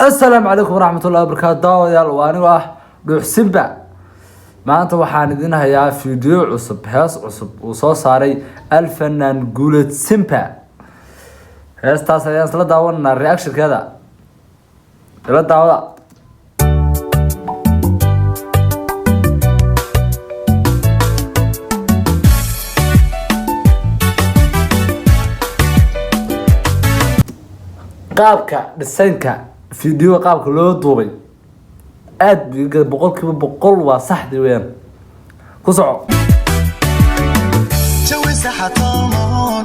السلام عليكم ورحمة الله وبركاته داوديال وأنا روح سيمبا ما أنت وحاندينها يا فيديو عصب هاس عصب وصوص صاري الفنان قولت سيمبا هاس تاس يا سلا داونا الرياكشن كذا لا داودا qaabka dhisanka فيديو qaabka loo duubay aad boqolkiiba boqol waa saxdi weeyaan ku soco jawi saxatoon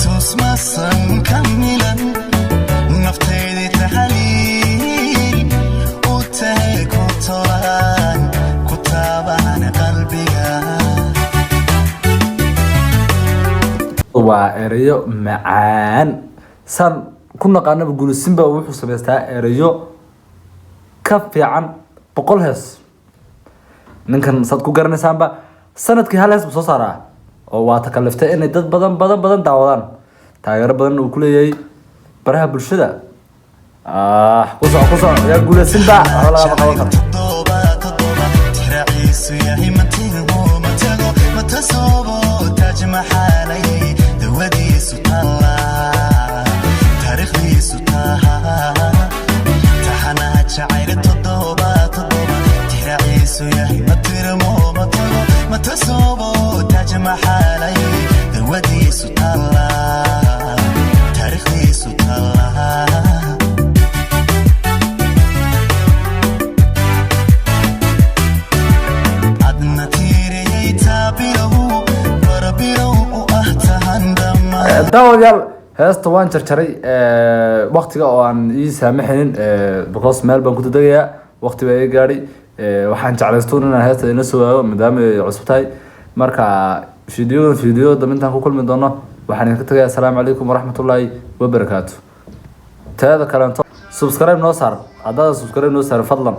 tusmasan kamilan naftayda tahaliil u tahay ku tolan ku taaban qalbiga waa erayo macaan san كنا قانا بقول سيمبا وحو سميستا إريو كف عن بقول هس نكن صدقو قرن سامبا سنة كهال هس بصوصارا واتكلفتا إني داد بدن داودان تاير بدن وكل يي برها بالشدة قصع يا قول سيمبا ولا بقول ترعيس يا همتينو متسوبو تاج محالي دودي سطلا تاريخي سطاها تحنا شعير تضوبا ترعيس يا همتينو متسوبو تاج محالي دودي سطلا تاريخي سطلا داوديال هسه وان جرجري وقتiga oo aan ii saamaxin because meel baan ku dadagaya waqti bay gaari waxaan jeclaystoon inaan heesta ina soo waayo maadaama ay cusub tahay marka video damintan ku kulmi doono waxaan ka tagay assalaamu calaykum waraxmatullaahi wabarakaatu taada kalanto subscribe noo saar hadda subscribe noo saar fadlan